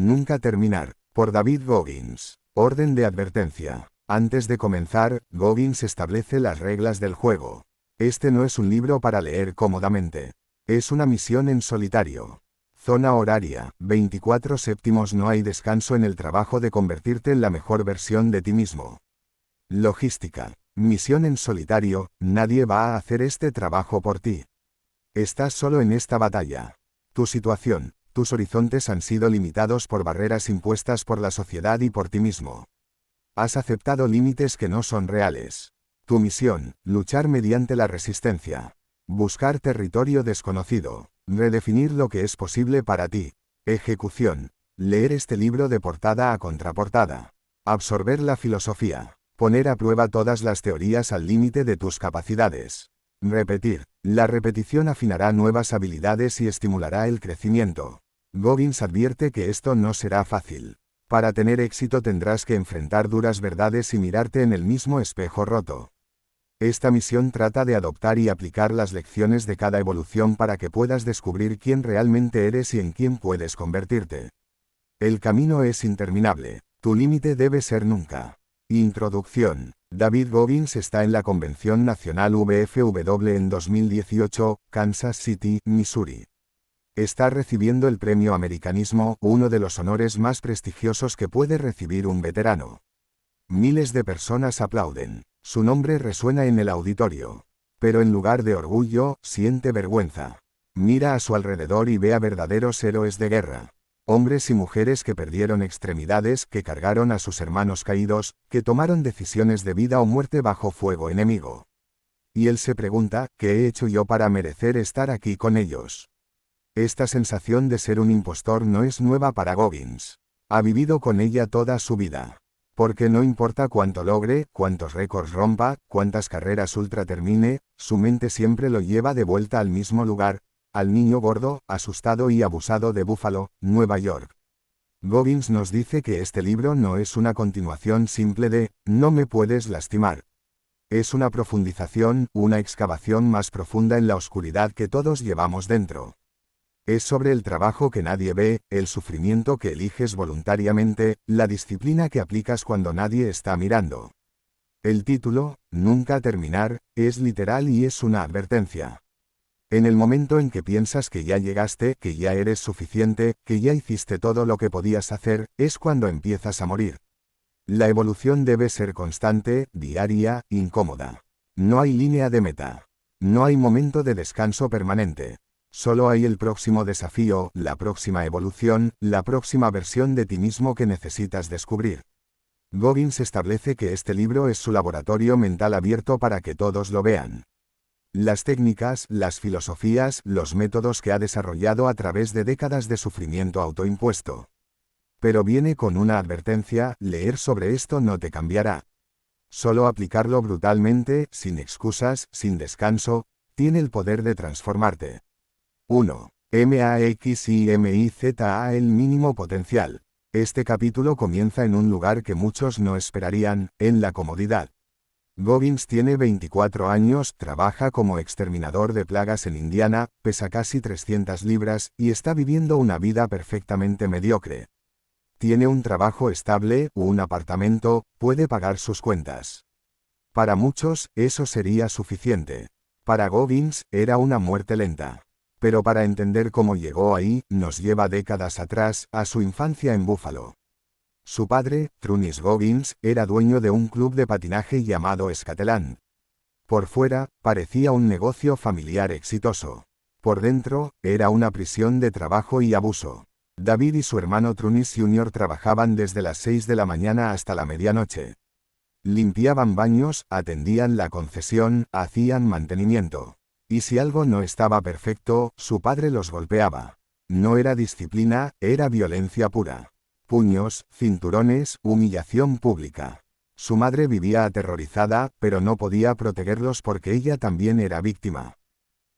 Nunca terminar. Por David Goggins. Orden de advertencia. Antes de comenzar, Goggins establece las reglas del juego. Este no es un libro para leer cómodamente. Es una misión en solitario. Zona horaria, 24/7. No hay descanso en el trabajo de convertirte en la mejor versión de ti mismo. Logística. Misión en solitario, nadie va a hacer este trabajo por ti. Estás solo en esta batalla. Tu situación, tus horizontes han sido limitados por barreras impuestas por la sociedad y por ti mismo. Has aceptado límites que no son reales. Tu misión, luchar mediante la resistencia. Buscar territorio desconocido. Redefinir lo que es posible para ti. Ejecución. Leer este libro de portada a contraportada. Absorber la filosofía. Poner a prueba todas las teorías al límite de tus capacidades. Repetir. La repetición afinará nuevas habilidades y estimulará el crecimiento. Goggins advierte que esto no será fácil. Para tener éxito tendrás que enfrentar duras verdades y mirarte en el mismo espejo roto. Esta misión trata de adoptar y aplicar las lecciones de cada evolución para que puedas descubrir quién realmente eres y en quién puedes convertirte. El camino es interminable. Tu límite debe ser nunca. Introducción. David Goggins está en la Convención Nacional VFW en 2018, Kansas City, Missouri. Está recibiendo el Premio Americanismo, uno de los honores más prestigiosos que puede recibir un veterano. Miles de personas aplauden. Su nombre resuena en el auditorio. Pero en lugar de orgullo, siente vergüenza. Mira a su alrededor y ve a verdaderos héroes de guerra. Hombres y mujeres que perdieron extremidades, que cargaron a sus hermanos caídos, que tomaron decisiones de vida o muerte bajo fuego enemigo. Y él se pregunta, ¿qué he hecho yo para merecer estar aquí con ellos? Esta sensación de ser un impostor no es nueva para Goggins. Ha vivido con ella toda su vida. Porque no importa cuánto logre, cuántos récords rompa, cuántas carreras ultra termine, su mente siempre lo lleva de vuelta al mismo lugar, al niño gordo, asustado y abusado de Buffalo, Nueva York. Goggins nos dice que este libro no es una continuación simple de «No me puedes lastimar». Es una profundización, una excavación más profunda en la oscuridad que todos llevamos dentro. Es sobre el trabajo que nadie ve, el sufrimiento que eliges voluntariamente, la disciplina que aplicas cuando nadie está mirando. El título, Nunca terminar, es literal y es una advertencia. En el momento en que piensas que ya llegaste, que ya eres suficiente, que ya hiciste todo lo que podías hacer, es cuando empiezas a morir. La evolución debe ser constante, diaria, incómoda. No hay línea de meta. No hay momento de descanso permanente. Solo hay el próximo desafío, la próxima evolución, la próxima versión de ti mismo que necesitas descubrir. Goggins establece que este libro es su laboratorio mental abierto para que todos lo vean. Las técnicas, las filosofías, los métodos que ha desarrollado a través de décadas de sufrimiento autoimpuesto. Pero viene con una advertencia, leer sobre esto no te cambiará. Solo aplicarlo brutalmente, sin excusas, sin descanso, tiene el poder de transformarte. 1. MAXIMIZA el mínimo potencial. Este capítulo comienza en un lugar que muchos no esperarían, en la comodidad. Goggins tiene 24 años, trabaja como exterminador de plagas en Indiana, pesa casi 300 libras, y está viviendo una vida perfectamente mediocre. Tiene un trabajo estable, un apartamento, puede pagar sus cuentas. Para muchos, eso sería suficiente. Para Goggins, era una muerte lenta. Pero para entender cómo llegó ahí, nos lleva décadas atrás, a su infancia en Buffalo. Su padre, Trunis Goggins, era dueño de un club de patinaje llamado Scatland. Por fuera, parecía un negocio familiar exitoso. Por dentro, era una prisión de trabajo y abuso. David y su hermano Trunis Jr. trabajaban desde las 6 de la mañana hasta la medianoche. Limpiaban baños, atendían la concesión, hacían mantenimiento. Y si algo no estaba perfecto, su padre los golpeaba. No era disciplina, era violencia pura. Puños, cinturones, humillación pública. Su madre vivía aterrorizada, pero no podía protegerlos porque ella también era víctima.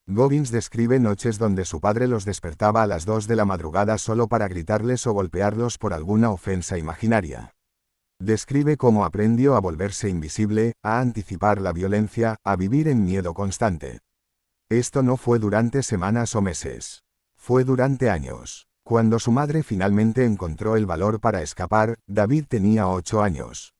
Goggins describe noches donde su padre los despertaba a las 2 de la madrugada solo para gritarles o golpearlos por alguna ofensa imaginaria. Describe cómo aprendió a volverse invisible, a anticipar la violencia, a vivir en miedo constante. Esto no fue durante semanas o meses. Fue durante años. Cuando su madre finalmente encontró el valor para escapar, David tenía 8 años.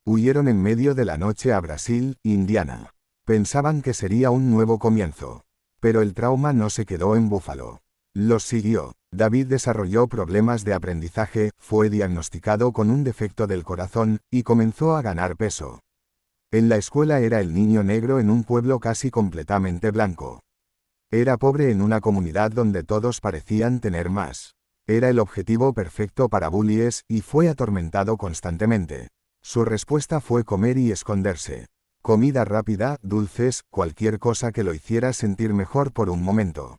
Huyeron en medio de la noche a Brasil, Indiana. Pensaban que sería un nuevo comienzo. Pero el trauma no se quedó en Buffalo. Los siguió. David desarrolló problemas de aprendizaje, fue diagnosticado con un defecto del corazón, y comenzó a ganar peso. En la escuela era el niño negro en un pueblo casi completamente blanco. Era pobre en una comunidad donde todos parecían tener más. Era el objetivo perfecto para bullies, y fue atormentado constantemente. Su respuesta fue comer y esconderse. Comida rápida, dulces, cualquier cosa que lo hiciera sentir mejor por un momento.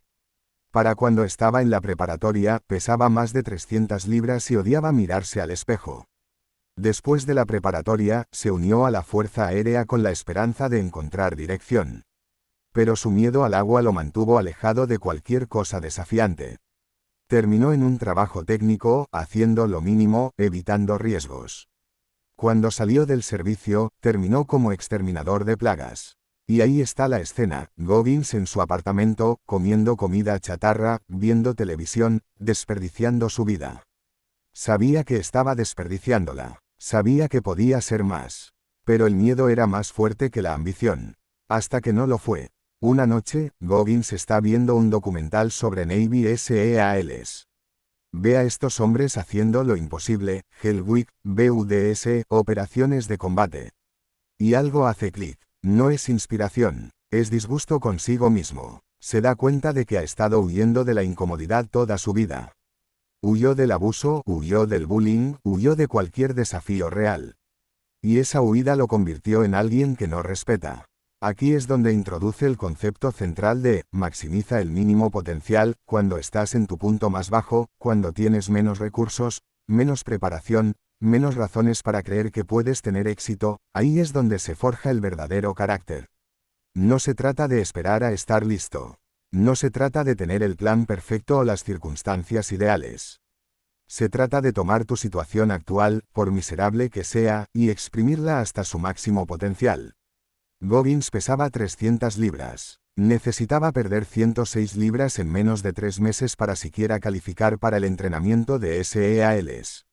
Para cuando estaba en la preparatoria, pesaba más de 300 libras y odiaba mirarse al espejo. Después de la preparatoria, se unió a la Fuerza Aérea con la esperanza de encontrar dirección. Pero su miedo al agua lo mantuvo alejado de cualquier cosa desafiante. Terminó en un trabajo técnico, haciendo lo mínimo, evitando riesgos. Cuando salió del servicio, terminó como exterminador de plagas. Y ahí está la escena, Goggins en su apartamento, comiendo comida chatarra, viendo televisión, desperdiciando su vida. Sabía que estaba desperdiciándola. Sabía que podía ser más. Pero el miedo era más fuerte que la ambición. Hasta que no lo fue. Una noche, Goggins está viendo un documental sobre Navy SEALs. Ve a estos hombres haciendo lo imposible, Hell Week, BUDS, operaciones de combate. Y algo hace clic. No es inspiración, es disgusto consigo mismo. Se da cuenta de que ha estado huyendo de la incomodidad toda su vida. Huyó del abuso, huyó del bullying, huyó de cualquier desafío real. Y esa huida lo convirtió en alguien que no respeta. Aquí es donde introduce el concepto central de maximiza el mínimo potencial, cuando estás en tu punto más bajo, cuando tienes menos recursos, menos preparación, menos razones para creer que puedes tener éxito, ahí es donde se forja el verdadero carácter. No se trata de esperar a estar listo. No se trata de tener el plan perfecto o las circunstancias ideales. Se trata de tomar tu situación actual, por miserable que sea, y exprimirla hasta su máximo potencial. Goggins pesaba 300 libras. Necesitaba perder 106 libras en menos de 3 meses para siquiera calificar para el entrenamiento de SEALs.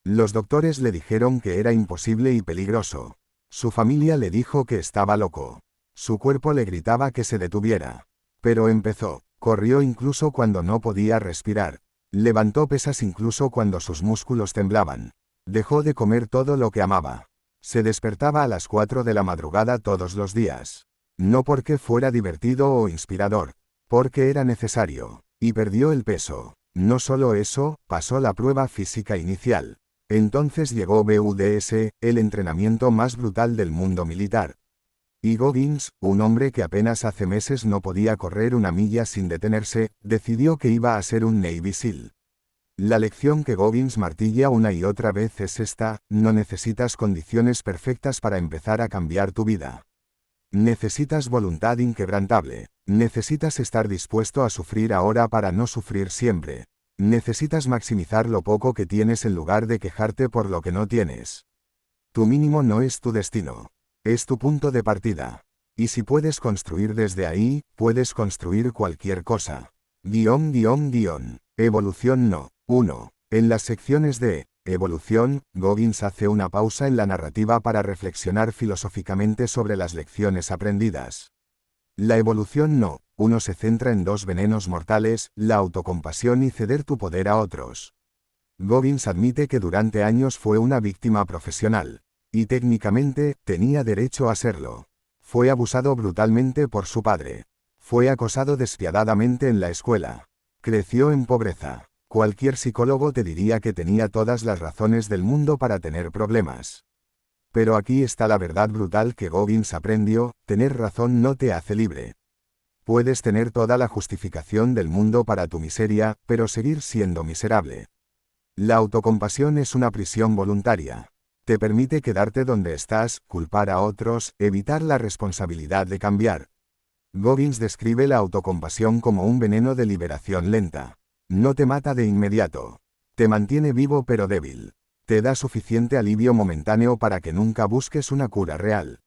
Los doctores le dijeron que era imposible y peligroso. Su familia le dijo que estaba loco. Su cuerpo le gritaba que se detuviera. Pero empezó. Corrió incluso cuando no podía respirar. Levantó pesas incluso cuando sus músculos temblaban. Dejó de comer todo lo que amaba. Se despertaba a las 4 de la madrugada todos los días. No porque fuera divertido o inspirador. Porque era necesario. Y perdió el peso. No solo eso, pasó la prueba física inicial. Entonces llegó BUDS, el entrenamiento más brutal del mundo militar. Y Goggins, un hombre que apenas hace meses no podía correr una milla sin detenerse, decidió que iba a ser un Navy SEAL. La lección que Goggins martilla una y otra vez es esta: no necesitas condiciones perfectas para empezar a cambiar tu vida. Necesitas voluntad inquebrantable. Necesitas estar dispuesto a sufrir ahora para no sufrir siempre. Necesitas maximizar lo poco que tienes en lugar de quejarte por lo que no tienes. Tu mínimo no es tu destino. Es tu punto de partida. Y si puedes construir desde ahí, puedes construir cualquier cosa. Evolución no. 1. En las secciones de Evolución, Goggins hace una pausa en la narrativa para reflexionar filosóficamente sobre las lecciones aprendidas. La evolución no. 1 se centra en 2 venenos mortales, la autocompasión y ceder tu poder a otros. Goggins admite que durante años fue una víctima profesional. Y técnicamente, tenía derecho a serlo. Fue abusado brutalmente por su padre. Fue acosado despiadadamente en la escuela. Creció en pobreza. Cualquier psicólogo te diría que tenía todas las razones del mundo para tener problemas. Pero aquí está la verdad brutal que Goggins aprendió: tener razón no te hace libre. Puedes tener toda la justificación del mundo para tu miseria, pero seguir siendo miserable. La autocompasión es una prisión voluntaria. Te permite quedarte donde estás, culpar a otros, evitar la responsabilidad de cambiar. Goggins describe la autocompasión como un veneno de liberación lenta. No te mata de inmediato. Te mantiene vivo pero débil. Te da suficiente alivio momentáneo para que nunca busques una cura real.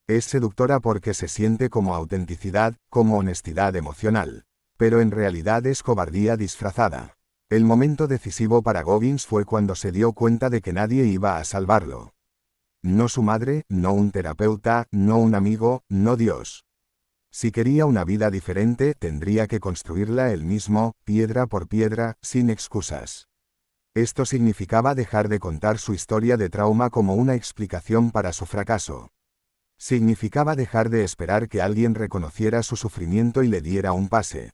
Es seductora porque se siente como autenticidad, como honestidad emocional. Pero en realidad es cobardía disfrazada. El momento decisivo para Goggins fue cuando se dio cuenta de que nadie iba a salvarlo. No su madre, no un terapeuta, no un amigo, no Dios. Si quería una vida diferente, tendría que construirla él mismo, piedra por piedra, sin excusas. Esto significaba dejar de contar su historia de trauma como una explicación para su fracaso. Significaba dejar de esperar que alguien reconociera su sufrimiento y le diera un pase.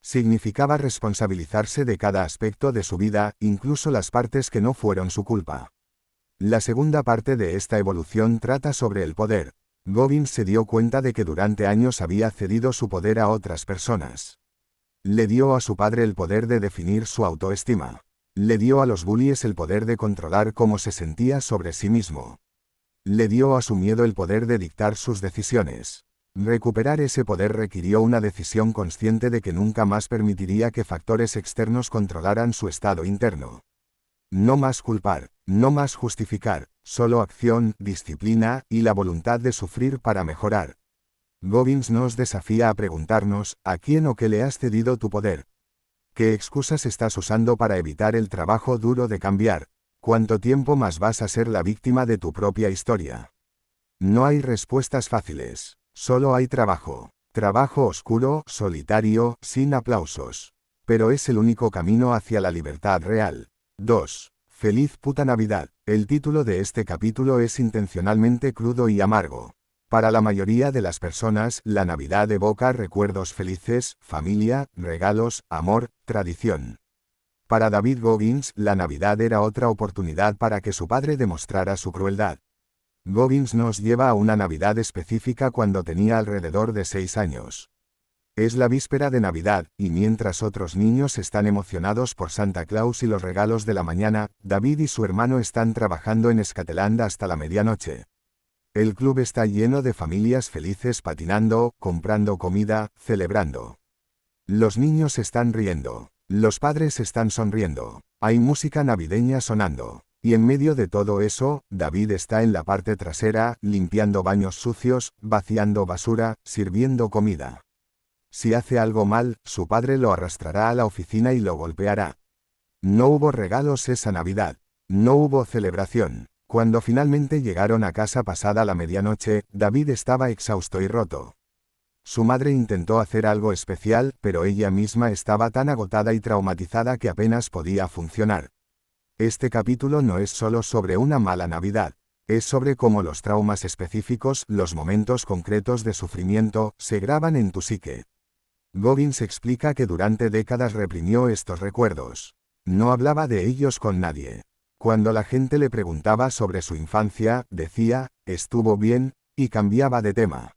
Significaba responsabilizarse de cada aspecto de su vida, incluso las partes que no fueron su culpa. La segunda parte de esta evolución trata sobre el poder. Goggins se dio cuenta de que durante años había cedido su poder a otras personas. Le dio a su padre el poder de definir su autoestima. Le dio a los bullies el poder de controlar cómo se sentía sobre sí mismo. Le dio a su miedo el poder de dictar sus decisiones. Recuperar ese poder requirió una decisión consciente de que nunca más permitiría que factores externos controlaran su estado interno. No más culpar, no más justificar, solo acción, disciplina y la voluntad de sufrir para mejorar. Goggins nos desafía a preguntarnos, ¿a quién o qué le has cedido tu poder? ¿Qué excusas estás usando para evitar el trabajo duro de cambiar? ¿Cuánto tiempo más vas a ser la víctima de tu propia historia? No hay respuestas fáciles, solo hay trabajo. Trabajo oscuro, solitario, sin aplausos. Pero es el único camino hacia la libertad real. 2. Feliz puta Navidad. El título de este capítulo es intencionalmente crudo y amargo. Para la mayoría de las personas, la Navidad evoca recuerdos felices, familia, regalos, amor, tradición. Para David Goggins, la Navidad era otra oportunidad para que su padre demostrara su crueldad. Goggins nos lleva a una Navidad específica cuando tenía alrededor de 6 años. Es la víspera de Navidad, y mientras otros niños están emocionados por Santa Claus y los regalos de la mañana, David y su hermano están trabajando en Scatland hasta la medianoche. El club está lleno de familias felices patinando, comprando comida, celebrando. Los niños están riendo. Los padres están sonriendo. Hay música navideña sonando. Y en medio de todo eso, David está en la parte trasera, limpiando baños sucios, vaciando basura, sirviendo comida. Si hace algo mal, su padre lo arrastrará a la oficina y lo golpeará. No hubo regalos esa Navidad. No hubo celebración. Cuando finalmente llegaron a casa pasada la medianoche, David estaba exhausto y roto. Su madre intentó hacer algo especial, pero ella misma estaba tan agotada y traumatizada que apenas podía funcionar. Este capítulo no es solo sobre una mala Navidad. Es sobre cómo los traumas específicos, los momentos concretos de sufrimiento, se graban en tu psique. Goggins explica que durante décadas reprimió estos recuerdos. No hablaba de ellos con nadie. Cuando la gente le preguntaba sobre su infancia, decía, estuvo bien, y cambiaba de tema.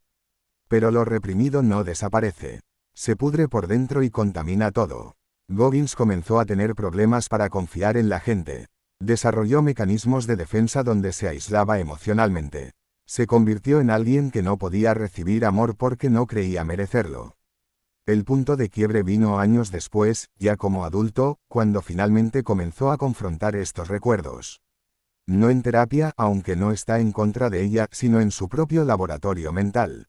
Pero lo reprimido no desaparece. Se pudre por dentro y contamina todo. Goggins comenzó a tener problemas para confiar en la gente. Desarrolló mecanismos de defensa donde se aislaba emocionalmente. Se convirtió en alguien que no podía recibir amor porque no creía merecerlo. El punto de quiebre vino años después, ya como adulto, cuando finalmente comenzó a confrontar estos recuerdos. No en terapia, aunque no está en contra de ella, sino en su propio laboratorio mental.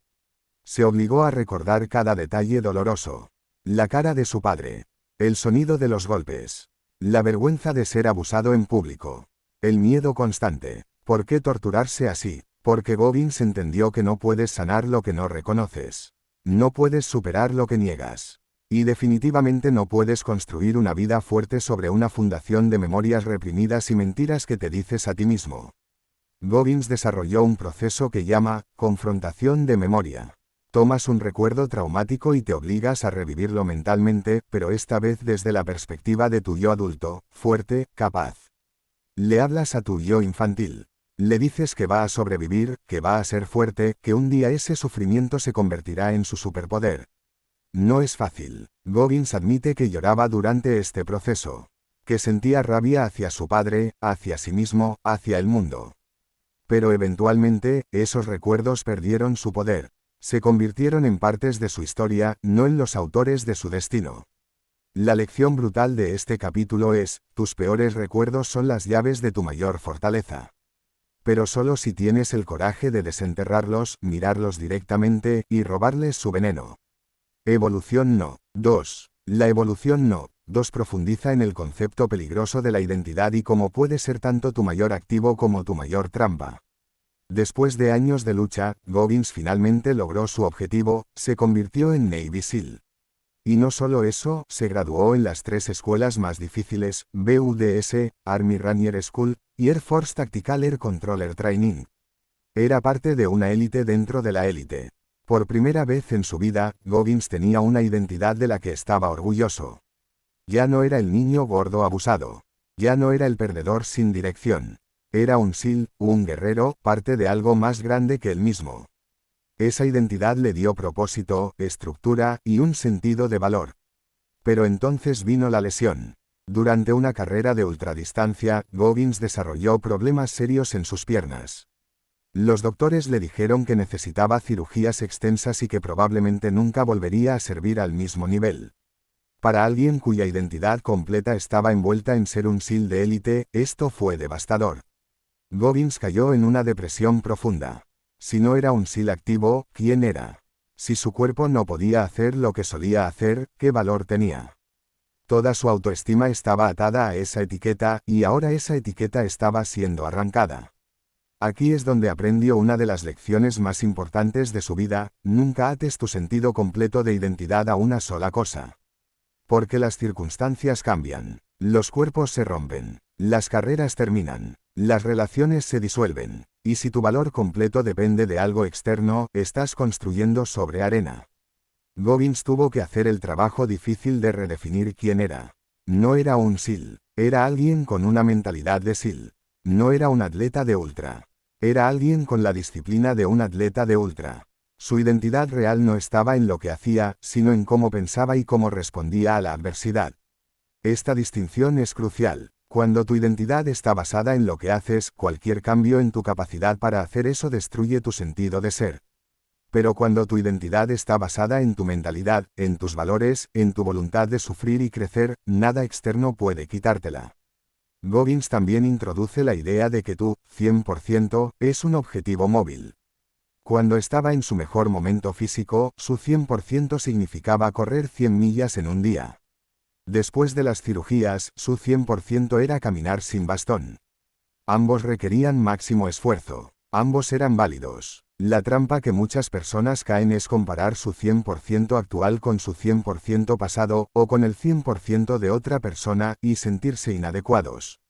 Se obligó a recordar cada detalle doloroso. La cara de su padre. El sonido de los golpes. La vergüenza de ser abusado en público. El miedo constante. ¿Por qué torturarse así? Porque Goggins entendió que no puedes sanar lo que no reconoces. No puedes superar lo que niegas. Y definitivamente no puedes construir una vida fuerte sobre una fundación de memorias reprimidas y mentiras que te dices a ti mismo. Goggins desarrolló un proceso que llama confrontación de memoria. Tomas un recuerdo traumático y te obligas a revivirlo mentalmente, pero esta vez desde la perspectiva de tu yo adulto, fuerte, capaz. Le hablas a tu yo infantil. Le dices que va a sobrevivir, que va a ser fuerte, que un día ese sufrimiento se convertirá en su superpoder. No es fácil. Goggins admite que lloraba durante este proceso. Que sentía rabia hacia su padre, hacia sí mismo, hacia el mundo. Pero eventualmente, esos recuerdos perdieron su poder. Se convirtieron en partes de su historia, no en los autores de su destino. La lección brutal de este capítulo es, tus peores recuerdos son las llaves de tu mayor fortaleza. Pero solo si tienes el coraje de desenterrarlos, mirarlos directamente, y robarles su veneno. Evolución no. 2. La evolución no. 2. Profundiza en el concepto peligroso de la identidad y cómo puede ser tanto tu mayor activo como tu mayor trampa. Después de años de lucha, Goggins finalmente logró su objetivo, se convirtió en Navy SEAL. Y no solo eso, se graduó en las 3 escuelas más difíciles, BUDS, Army Ranger School, y Air Force Tactical Air Controller Training. Era parte de una élite dentro de la élite. Por primera vez en su vida, Goggins tenía una identidad de la que estaba orgulloso. Ya no era el niño gordo abusado. Ya no era el perdedor sin dirección. Era un SEAL, un guerrero, parte de algo más grande que él mismo. Esa identidad le dio propósito, estructura y un sentido de valor. Pero entonces vino la lesión. Durante una carrera de ultradistancia, Goggins desarrolló problemas serios en sus piernas. Los doctores le dijeron que necesitaba cirugías extensas y que probablemente nunca volvería a servir al mismo nivel. Para alguien cuya identidad completa estaba envuelta en ser un SEAL de élite, esto fue devastador. Goggins cayó en una depresión profunda. Si no era un SEAL activo, ¿quién era? Si su cuerpo no podía hacer lo que solía hacer, ¿qué valor tenía? Toda su autoestima estaba atada a esa etiqueta, y ahora esa etiqueta estaba siendo arrancada. Aquí es donde aprendió una de las lecciones más importantes de su vida: nunca ates tu sentido completo de identidad a una sola cosa. Porque las circunstancias cambian, los cuerpos se rompen, las carreras terminan, las relaciones se disuelven, y si tu valor completo depende de algo externo, estás construyendo sobre arena. Goggins tuvo que hacer el trabajo difícil de redefinir quién era. No era un SEAL, era alguien con una mentalidad de SEAL. No era un atleta de ultra. Era alguien con la disciplina de un atleta de ultra. Su identidad real no estaba en lo que hacía, sino en cómo pensaba y cómo respondía a la adversidad. Esta distinción es crucial. Cuando tu identidad está basada en lo que haces, cualquier cambio en tu capacidad para hacer eso destruye tu sentido de ser. Pero cuando tu identidad está basada en tu mentalidad, en tus valores, en tu voluntad de sufrir y crecer, nada externo puede quitártela. Goggins también introduce la idea de que tu 100% es un objetivo móvil. Cuando estaba en su mejor momento físico, su 100% significaba correr 100 millas en un día. Después de las cirugías, su 100% era caminar sin bastón. Ambos requerían máximo esfuerzo. Ambos eran válidos. La trampa que muchas personas caen es comparar su 100% actual con su 100% pasado, o con el 100% de otra persona, y sentirse inadecuados.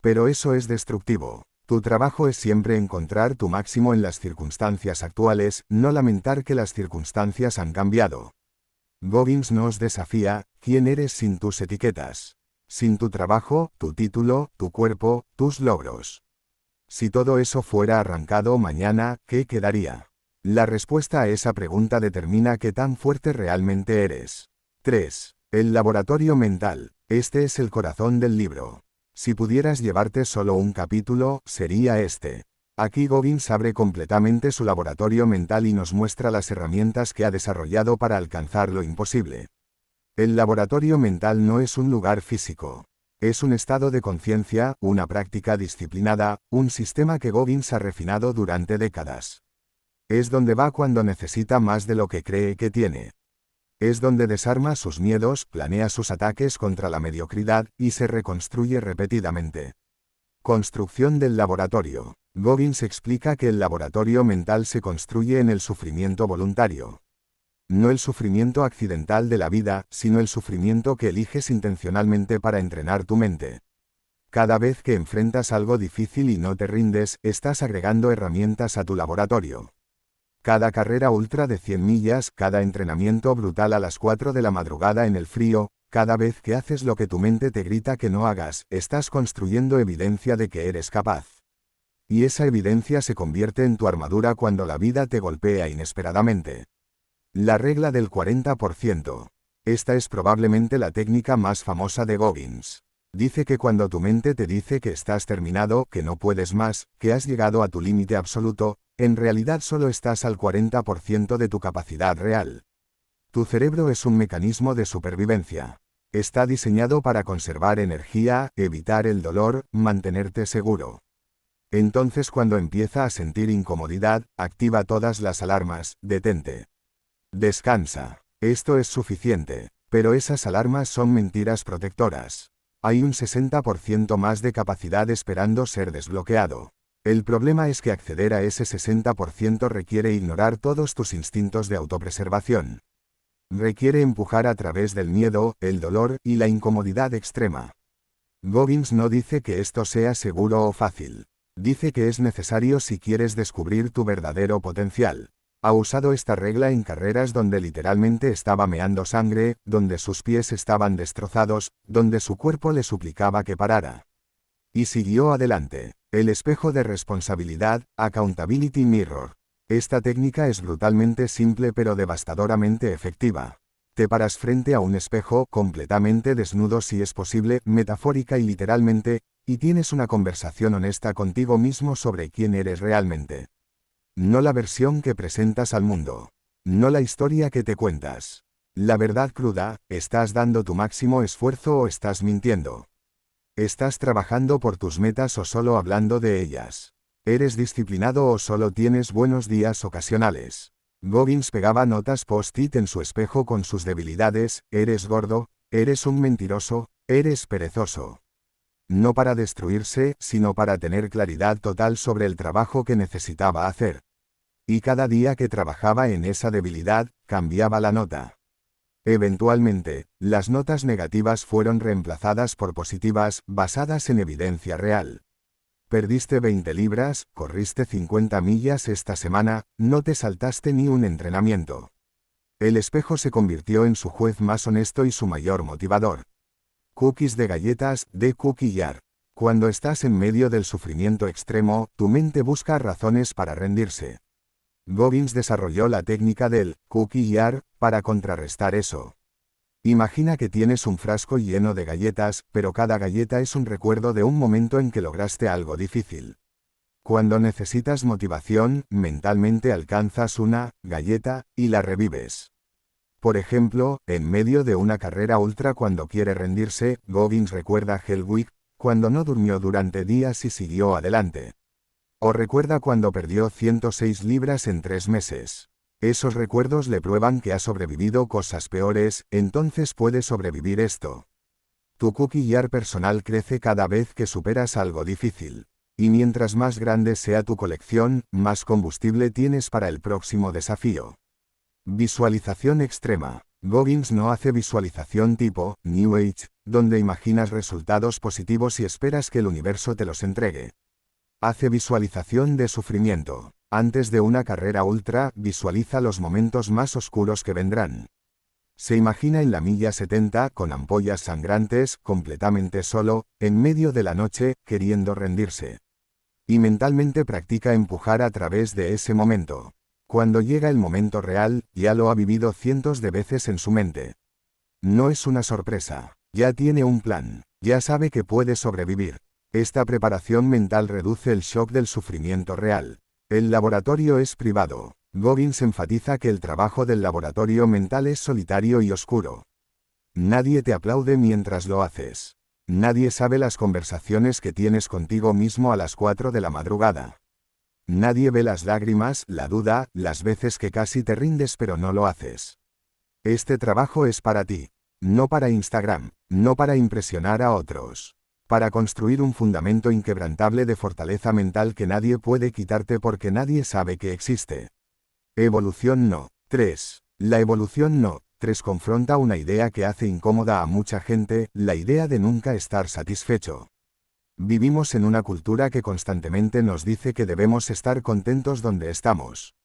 Pero eso es destructivo. Tu trabajo es siempre encontrar tu máximo en las circunstancias actuales, no lamentar que las circunstancias han cambiado. Goggins nos desafía: ¿quién eres sin tus etiquetas? Sin tu trabajo, tu título, tu cuerpo, tus logros. Si todo eso fuera arrancado mañana, ¿qué quedaría? La respuesta a esa pregunta determina qué tan fuerte realmente eres. 3. El laboratorio mental. Este es el corazón del libro. Si pudieras llevarte solo un capítulo, sería este. Aquí Goggins abre completamente su laboratorio mental y nos muestra las herramientas que ha desarrollado para alcanzar lo imposible. El laboratorio mental no es un lugar físico. Es un estado de conciencia, una práctica disciplinada, un sistema que Goggins ha refinado durante décadas. Es donde va cuando necesita más de lo que cree que tiene. Es donde desarma sus miedos, planea sus ataques contra la mediocridad, y se reconstruye repetidamente. Construcción del laboratorio. Goggins explica que el laboratorio mental se construye en el sufrimiento voluntario. No el sufrimiento accidental de la vida, sino el sufrimiento que eliges intencionalmente para entrenar tu mente. Cada vez que enfrentas algo difícil y no te rindes, estás agregando herramientas a tu laboratorio. Cada carrera ultra de 100 millas, cada entrenamiento brutal a las 4 de la madrugada en el frío, cada vez que haces lo que tu mente te grita que no hagas, estás construyendo evidencia de que eres capaz. Y esa evidencia se convierte en tu armadura cuando la vida te golpea inesperadamente. La regla del 40%. Esta es probablemente la técnica más famosa de Goggins. Dice que cuando tu mente te dice que estás terminado, que no puedes más, que has llegado a tu límite absoluto, en realidad solo estás al 40% de tu capacidad real. Tu cerebro es un mecanismo de supervivencia. Está diseñado para conservar energía, evitar el dolor, mantenerte seguro. Entonces cuando empieza a sentir incomodidad, activa todas las alarmas: detente. Descansa. Esto es suficiente. Pero esas alarmas son mentiras protectoras. Hay un 60% más de capacidad esperando ser desbloqueado. El problema es que acceder a ese 60% requiere ignorar todos tus instintos de autopreservación. Requiere empujar a través del miedo, el dolor y la incomodidad extrema. Goggins no dice que esto sea seguro o fácil. Dice que es necesario si quieres descubrir tu verdadero potencial. Ha usado esta regla en carreras donde literalmente estaba meando sangre, donde sus pies estaban destrozados, donde su cuerpo le suplicaba que parara. Y siguió adelante. El espejo de responsabilidad, Accountability Mirror. Esta técnica es brutalmente simple pero devastadoramente efectiva. Te paras frente a un espejo, completamente desnudo si es posible, metafórica y literalmente, y tienes una conversación honesta contigo mismo sobre quién eres realmente. No la versión que presentas al mundo. No la historia que te cuentas. La verdad cruda, ¿estás dando tu máximo esfuerzo o estás mintiendo? ¿Estás trabajando por tus metas o solo hablando de ellas? ¿Eres disciplinado o solo tienes buenos días ocasionales? Goggins pegaba notas post-it en su espejo con sus debilidades: eres gordo, eres un mentiroso, eres perezoso. No para destruirse, sino para tener claridad total sobre el trabajo que necesitaba hacer. Y cada día que trabajaba en esa debilidad, cambiaba la nota. Eventualmente, las notas negativas fueron reemplazadas por positivas, basadas en evidencia real. Perdiste 20 libras, corriste 50 millas esta semana, no te saltaste ni un entrenamiento. El espejo se convirtió en su juez más honesto y su mayor motivador. Cookies de galletas, de Cookie Jar. Cuando estás en medio del sufrimiento extremo, tu mente busca razones para rendirse. Goggins desarrolló la técnica del Cookie Jar para contrarrestar eso. Imagina que tienes un frasco lleno de galletas, pero cada galleta es un recuerdo de un momento en que lograste algo difícil. Cuando necesitas motivación, mentalmente alcanzas una galleta y la revives. Por ejemplo, en medio de una carrera ultra cuando quiere rendirse, Goggins recuerda a Hell Week, cuando no durmió durante días y siguió adelante. O recuerda cuando perdió 106 libras en 3 meses. Esos recuerdos le prueban que ha sobrevivido cosas peores, entonces puede sobrevivir esto. Tu cookie jar personal crece cada vez que superas algo difícil. Y mientras más grande sea tu colección, más combustible tienes para el próximo desafío. Visualización extrema. Goggins no hace visualización tipo New Age, donde imaginas resultados positivos y esperas que el universo te los entregue. Hace visualización de sufrimiento. Antes de una carrera ultra, visualiza los momentos más oscuros que vendrán. Se imagina en la milla 70, con ampollas sangrantes, completamente solo, en medio de la noche, queriendo rendirse. Y mentalmente practica empujar a través de ese momento. Cuando llega el momento real, ya lo ha vivido cientos de veces en su mente. No es una sorpresa. Ya tiene un plan. Ya sabe que puede sobrevivir. Esta preparación mental reduce el shock del sufrimiento real. El laboratorio es privado. Goggins enfatiza que el trabajo del laboratorio mental es solitario y oscuro. Nadie te aplaude mientras lo haces. Nadie sabe las conversaciones que tienes contigo mismo a las 4 de la madrugada. Nadie ve las lágrimas, la duda, las veces que casi te rindes pero no lo haces. Este trabajo es para ti. No para Instagram, no para impresionar a otros. Para construir un fundamento inquebrantable de fortaleza mental que nadie puede quitarte porque nadie sabe que existe. Evolución no. 3. La evolución no. 3. Confronta una idea que hace incómoda a mucha gente, la idea de nunca estar satisfecho. Vivimos en una cultura que constantemente nos dice que debemos estar contentos donde estamos.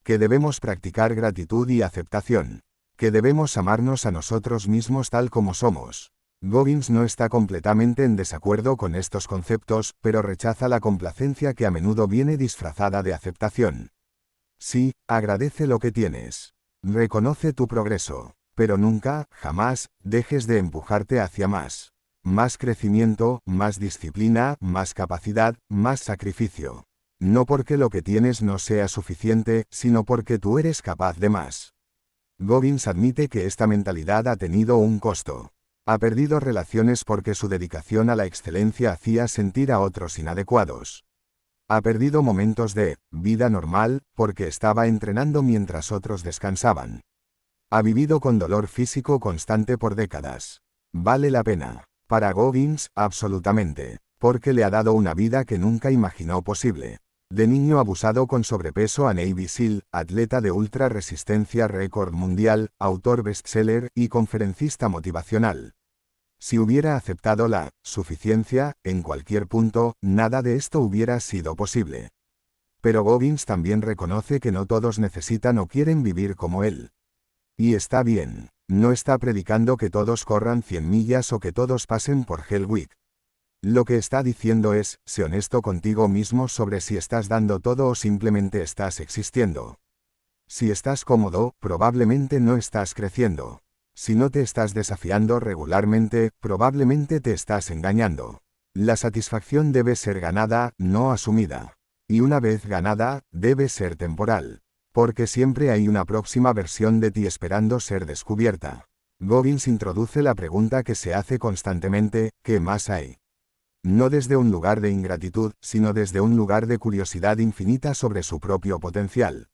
Que debemos practicar gratitud y aceptación. Que debemos amarnos a nosotros mismos tal como somos. Goggins no está completamente en desacuerdo con estos conceptos, pero rechaza la complacencia que a menudo viene disfrazada de aceptación. Sí, agradece lo que tienes. Reconoce tu progreso. Pero nunca, jamás, dejes de empujarte hacia más. Más crecimiento, más disciplina, más capacidad, más sacrificio. No porque lo que tienes no sea suficiente, sino porque tú eres capaz de más. Goggins admite que esta mentalidad ha tenido un costo. Ha perdido relaciones porque su dedicación a la excelencia hacía sentir a otros inadecuados. Ha perdido momentos de vida normal porque estaba entrenando mientras otros descansaban. Ha vivido con dolor físico constante por décadas. Vale la pena. Para Goggins, absolutamente. Porque le ha dado una vida que nunca imaginó posible. De niño abusado con sobrepeso a Navy SEAL, atleta de ultra resistencia récord mundial, autor bestseller y conferencista motivacional. Si hubiera aceptado la suficiencia, en cualquier punto, nada de esto hubiera sido posible. Pero Goggins también reconoce que no todos necesitan o quieren vivir como él. Y está bien. No está predicando que todos corran 100 millas o que todos pasen por Hell Week. Lo que está diciendo es, sé honesto contigo mismo sobre si estás dando todo o simplemente estás existiendo. Si estás cómodo, probablemente no estás creciendo. Si no te estás desafiando regularmente, probablemente te estás engañando. La satisfacción debe ser ganada, no asumida. Y una vez ganada, debe ser temporal. Porque siempre hay una próxima versión de ti esperando ser descubierta. Goggins introduce la pregunta que se hace constantemente, ¿qué más hay? No desde un lugar de ingratitud, sino desde un lugar de curiosidad infinita sobre su propio potencial.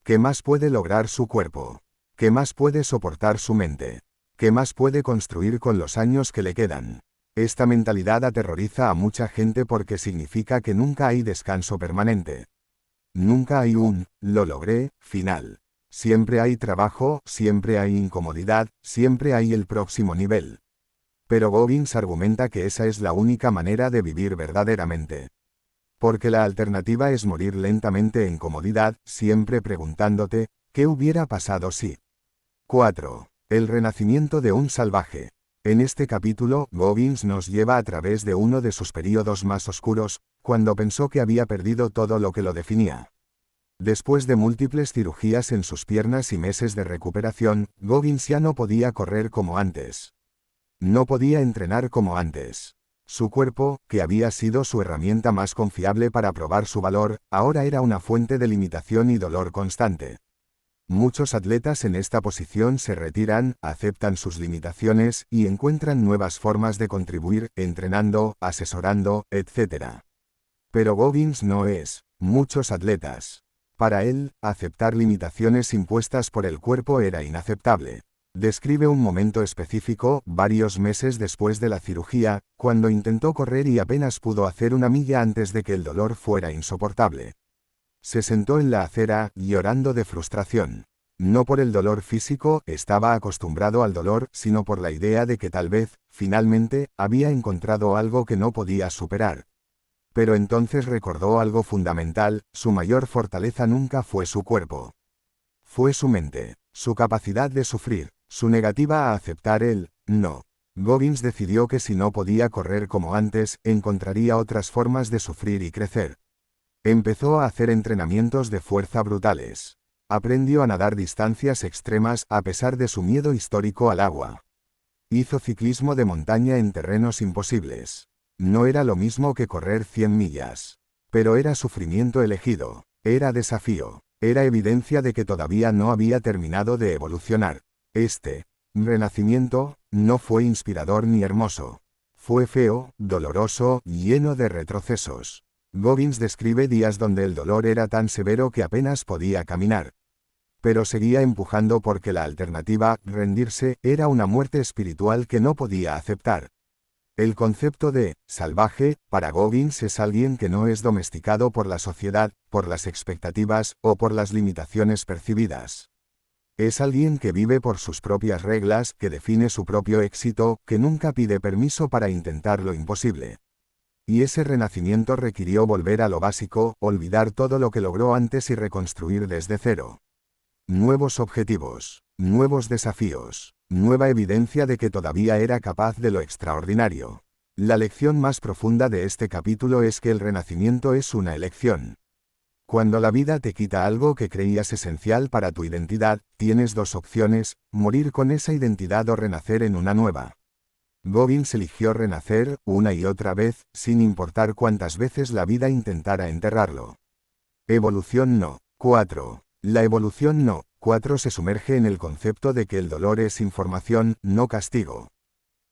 ¿Qué más puede lograr su cuerpo? ¿Qué más puede soportar su mente? ¿Qué más puede construir con los años que le quedan? Esta mentalidad aterroriza a mucha gente porque significa que nunca hay descanso permanente. Nunca hay un, lo logré, final. Siempre hay trabajo, siempre hay incomodidad, siempre hay el próximo nivel. Pero Goggins argumenta que esa es la única manera de vivir verdaderamente. Porque la alternativa es morir lentamente en comodidad, siempre preguntándote, ¿qué hubiera pasado si? 4. El renacimiento de un salvaje. En este capítulo, Goggins nos lleva a través de uno de sus períodos más oscuros, cuando pensó que había perdido todo lo que lo definía. Después de múltiples cirugías en sus piernas y meses de recuperación, Goggins ya no podía correr como antes. No podía entrenar como antes. Su cuerpo, que había sido su herramienta más confiable para probar su valor, ahora era una fuente de limitación y dolor constante. Muchos atletas en esta posición se retiran, aceptan sus limitaciones y encuentran nuevas formas de contribuir, entrenando, asesorando, etc. Pero Goggins no es muchos atletas. Para él, aceptar limitaciones impuestas por el cuerpo era inaceptable. Describe un momento específico, varios meses después de la cirugía, cuando intentó correr y apenas pudo hacer una milla antes de que el dolor fuera insoportable. Se sentó en la acera, llorando de frustración. No por el dolor físico, estaba acostumbrado al dolor, sino por la idea de que tal vez, finalmente, había encontrado algo que no podía superar. Pero entonces recordó algo fundamental, su mayor fortaleza nunca fue su cuerpo. Fue su mente, su capacidad de sufrir, su negativa a aceptar el no. Goggins decidió que si no podía correr como antes, encontraría otras formas de sufrir y crecer. Empezó a hacer entrenamientos de fuerza brutales. Aprendió a nadar distancias extremas a pesar de su miedo histórico al agua. Hizo ciclismo de montaña en terrenos imposibles. No era lo mismo que correr 100 millas. Pero era sufrimiento elegido. Era desafío. Era evidencia de que todavía no había terminado de evolucionar. Este renacimiento no fue inspirador ni hermoso. Fue feo, doloroso, lleno de retrocesos. Goggins describe días donde el dolor era tan severo que apenas podía caminar. Pero seguía empujando porque la alternativa, rendirse, era una muerte espiritual que no podía aceptar. El concepto de salvaje, para Goggins es alguien que no es domesticado por la sociedad, por las expectativas, o por las limitaciones percibidas. Es alguien que vive por sus propias reglas, que define su propio éxito, que nunca pide permiso para intentar lo imposible. Y ese renacimiento requirió volver a lo básico, olvidar todo lo que logró antes y reconstruir desde cero. Nuevos objetivos, nuevos desafíos, nueva evidencia de que todavía era capaz de lo extraordinario. La lección más profunda de este capítulo es que el renacimiento es una elección. Cuando la vida te quita algo que creías esencial para tu identidad, tienes dos opciones, morir con esa identidad o renacer en una nueva. Goggins eligió renacer, una y otra vez, sin importar cuántas veces la vida intentara enterrarlo. Evolución no. 4. La evolución no. 4 se sumerge en el concepto de que el dolor es información, no castigo.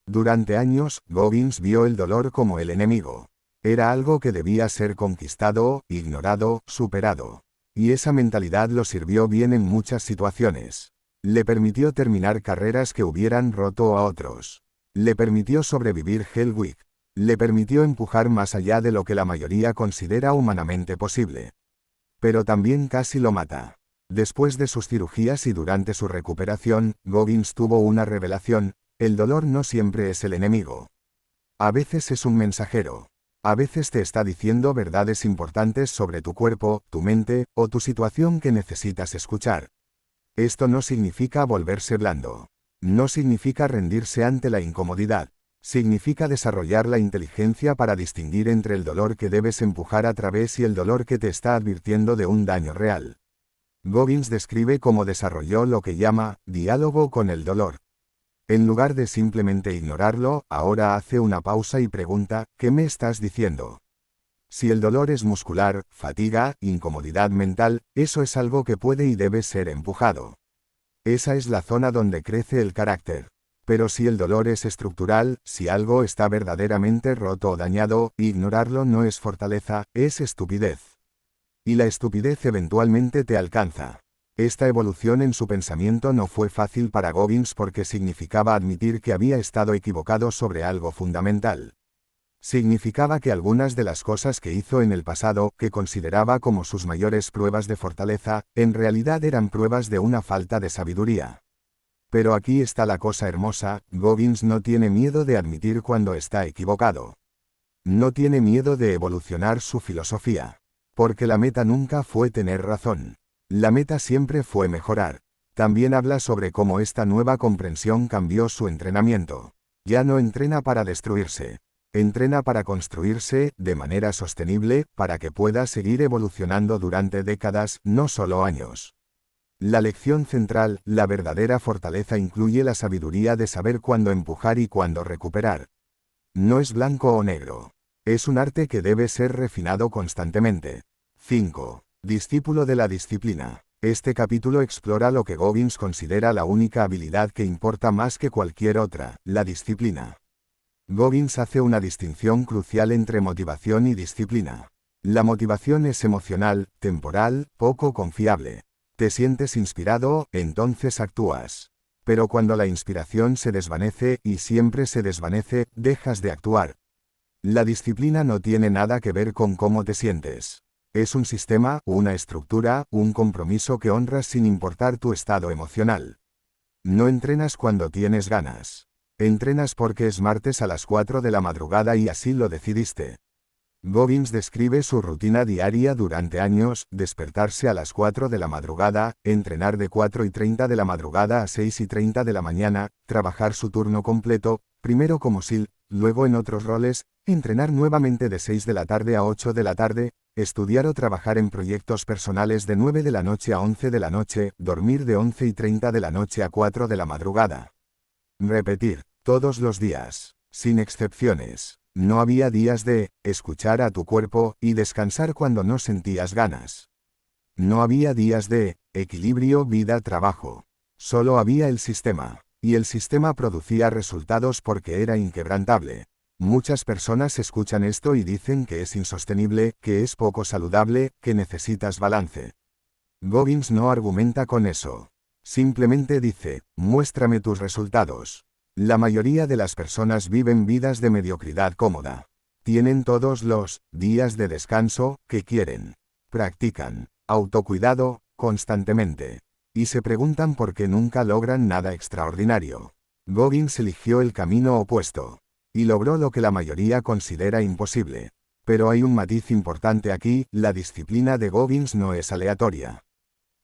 Durante años, Goggins vio el dolor como el enemigo. Era algo que debía ser conquistado, ignorado, superado. Y esa mentalidad lo sirvió bien en muchas situaciones. Le permitió terminar carreras que hubieran roto a otros. Le permitió sobrevivir Hell Week. Le permitió empujar más allá de lo que la mayoría considera humanamente posible. Pero también casi lo mata. Después de sus cirugías y durante su recuperación, Goggins tuvo una revelación: el dolor no siempre es el enemigo. A veces es un mensajero. A veces te está diciendo verdades importantes sobre tu cuerpo, tu mente, o tu situación que necesitas escuchar. Esto no significa volverse blando. No significa rendirse ante la incomodidad. Significa desarrollar la inteligencia para distinguir entre el dolor que debes empujar a través y el dolor que te está advirtiendo de un daño real. Goggins describe cómo desarrolló lo que llama diálogo con el dolor. En lugar de simplemente ignorarlo, ahora hace una pausa y pregunta: ¿qué me estás diciendo? Si el dolor es muscular, fatiga, incomodidad mental, eso es algo que puede y debe ser empujado. Esa es la zona donde crece el carácter. Pero si el dolor es estructural, si algo está verdaderamente roto o dañado, ignorarlo no es fortaleza, es estupidez. Y la estupidez eventualmente te alcanza. Esta evolución en su pensamiento no fue fácil para Goggins porque significaba admitir que había estado equivocado sobre algo fundamental. Significaba que algunas de las cosas que hizo en el pasado, que consideraba como sus mayores pruebas de fortaleza, en realidad eran pruebas de una falta de sabiduría. Pero aquí está la cosa hermosa: Goggins no tiene miedo de admitir cuando está equivocado. No tiene miedo de evolucionar su filosofía. Porque la meta nunca fue tener razón. La meta siempre fue mejorar. También habla sobre cómo esta nueva comprensión cambió su entrenamiento. Ya no entrena para destruirse. Entrena para construirse, de manera sostenible, para que pueda seguir evolucionando durante décadas, no solo años. La lección central: la verdadera fortaleza incluye la sabiduría de saber cuándo empujar y cuándo recuperar. No es blanco o negro. Es un arte que debe ser refinado constantemente. 5. Discípulo de la disciplina. Este capítulo explora lo que Goggins considera la única habilidad que importa más que cualquier otra: la disciplina. Goggins hace una distinción crucial entre motivación y disciplina. La motivación es emocional, temporal, poco confiable. Te sientes inspirado, entonces actúas. Pero cuando la inspiración se desvanece, y siempre se desvanece, dejas de actuar. La disciplina no tiene nada que ver con cómo te sientes. Es un sistema, una estructura, un compromiso que honras sin importar tu estado emocional. No entrenas cuando tienes ganas. Entrenas porque es martes a las 4 de la madrugada y así lo decidiste. Goggins describe su rutina diaria durante años: despertarse a las 4 de la madrugada, entrenar de 4:30 de la madrugada a 6:30 de la mañana, trabajar su turno completo, primero como SEAL, luego en otros roles, entrenar nuevamente de 6 de la tarde a 8 de la tarde, estudiar o trabajar en proyectos personales de 9 de la noche a 11 de la noche, dormir de 11:30 de la noche a 4 de la madrugada. Repetir, todos los días, sin excepciones. No había días de escuchar a tu cuerpo y descansar cuando no sentías ganas. No había días de equilibrio vida-trabajo. Solo había el sistema. Y el sistema producía resultados porque era inquebrantable. Muchas personas escuchan esto y dicen que es insostenible, que es poco saludable, que necesitas balance. Goggins no argumenta con eso. Simplemente dice: muéstrame tus resultados. La mayoría de las personas viven vidas de mediocridad cómoda. Tienen todos los días de descanso que quieren. Practican autocuidado constantemente. Y se preguntan por qué nunca logran nada extraordinario. Goggins eligió el camino opuesto. Y logró lo que la mayoría considera imposible. Pero hay un matiz importante aquí: la disciplina de Goggins no es aleatoria.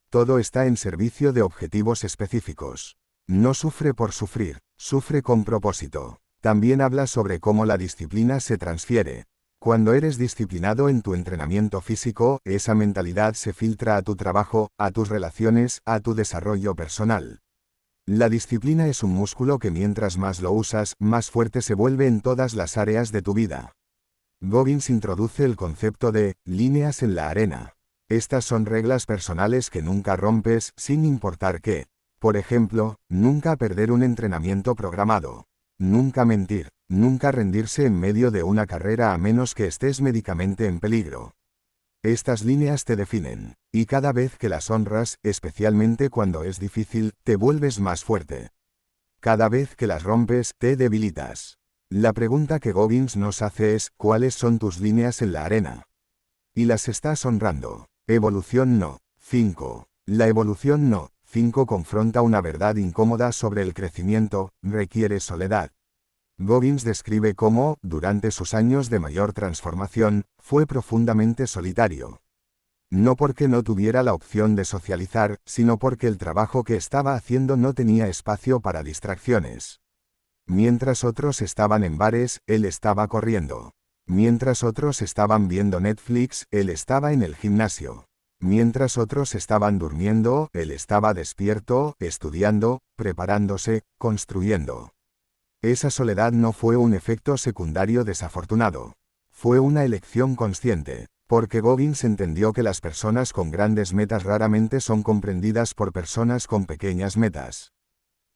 Todo está en servicio de objetivos específicos. No sufre por sufrir, sufre con propósito. También habla sobre cómo la disciplina se transfiere. Cuando eres disciplinado en tu entrenamiento físico, esa mentalidad se filtra a tu trabajo, a tus relaciones, a tu desarrollo personal. La disciplina es un músculo que mientras más lo usas, más fuerte se vuelve en todas las áreas de tu vida. Goggins introduce el concepto de líneas en la arena. Estas son reglas personales que nunca rompes, sin importar qué. Por ejemplo, nunca perder un entrenamiento programado. Nunca mentir. Nunca rendirse en medio de una carrera a menos que estés médicamente en peligro. Estas líneas te definen, y cada vez que las honras, especialmente cuando es difícil, te vuelves más fuerte. Cada vez que las rompes, te debilitas. La pregunta que Goggins nos hace es, ¿cuáles son tus líneas en la arena? Y las estás honrando. Evolución no. 5. La evolución no. 5 confronta una verdad incómoda sobre el crecimiento, requiere soledad. Goggins describe cómo, durante sus años de mayor transformación, fue profundamente solitario. No porque no tuviera la opción de socializar, sino porque el trabajo que estaba haciendo no tenía espacio para distracciones. Mientras otros estaban en bares, él estaba corriendo. Mientras otros estaban viendo Netflix, él estaba en el gimnasio. Mientras otros estaban durmiendo, él estaba despierto, estudiando, preparándose, construyendo. Esa soledad no fue un efecto secundario desafortunado. Fue una elección consciente, porque Goggins entendió que las personas con grandes metas raramente son comprendidas por personas con pequeñas metas.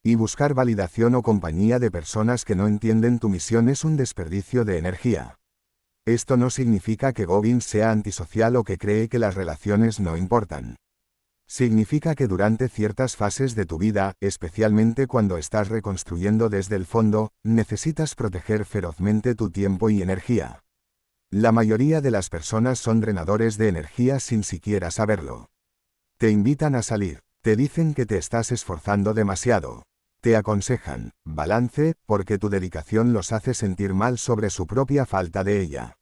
Y buscar validación o compañía de personas que no entienden tu misión es un desperdicio de energía. Esto no significa que Goggins sea antisocial o que cree que las relaciones no importan. Significa que durante ciertas fases de tu vida, especialmente cuando estás reconstruyendo desde el fondo, necesitas proteger ferozmente tu tiempo y energía. La mayoría de las personas son drenadores de energía sin siquiera saberlo. Te invitan a salir, te dicen que te estás esforzando demasiado. Te aconsejan, balance, porque tu dedicación los hace sentir mal sobre su propia falta de ella.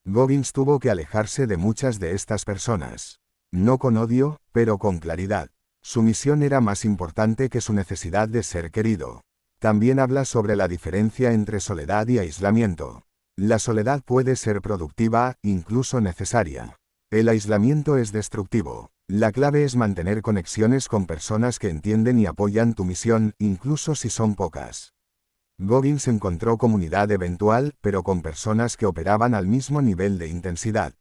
Goggins tuvo que alejarse de muchas de estas personas. No con odio, pero con claridad. Su misión era más importante que su necesidad de ser querido. También habla sobre la diferencia entre soledad y aislamiento. La soledad puede ser productiva, incluso necesaria. El aislamiento es destructivo. La clave es mantener conexiones con personas que entienden y apoyan tu misión, incluso si son pocas. Goggins encontró comunidad eventual, pero con personas que operaban al mismo nivel de intensidad.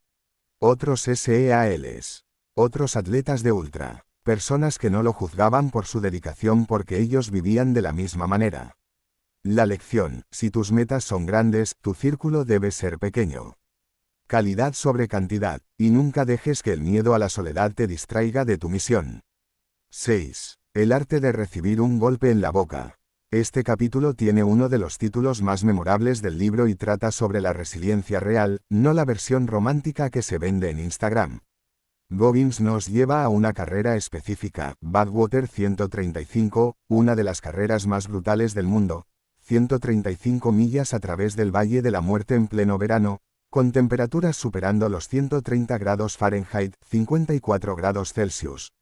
Otros SEALs. Otros atletas de ultra. Personas que no lo juzgaban por su dedicación porque ellos vivían de la misma manera. La lección: si tus metas son grandes, tu círculo debe ser pequeño. Calidad sobre cantidad, y nunca dejes que el miedo a la soledad te distraiga de tu misión. 6. El arte de recibir un golpe en la boca. Este capítulo tiene uno de los títulos más memorables del libro y trata sobre la resiliencia real, no la versión romántica que se vende en Instagram. Goggins nos lleva a una carrera específica, Badwater 135, una de las carreras más brutales del mundo, 135 millas a través del Valle de la Muerte en pleno verano, con temperaturas superando los 130 grados Fahrenheit, 54 grados Celsius.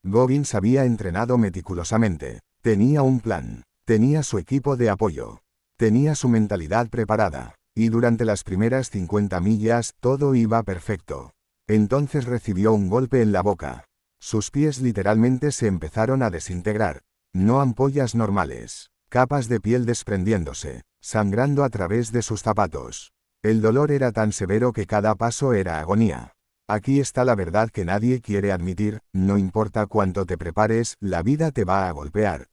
Goggins había entrenado meticulosamente, tenía un plan, tenía su equipo de apoyo, tenía su mentalidad preparada, y durante las primeras 50 millas todo iba perfecto. Entonces recibió un golpe en la boca. Sus pies literalmente se empezaron a desintegrar. No ampollas normales, capas de piel desprendiéndose, sangrando a través de sus zapatos. El dolor era tan severo que cada paso era agonía. Aquí está la verdad que nadie quiere admitir: no importa cuánto te prepares, la vida te va a golpear.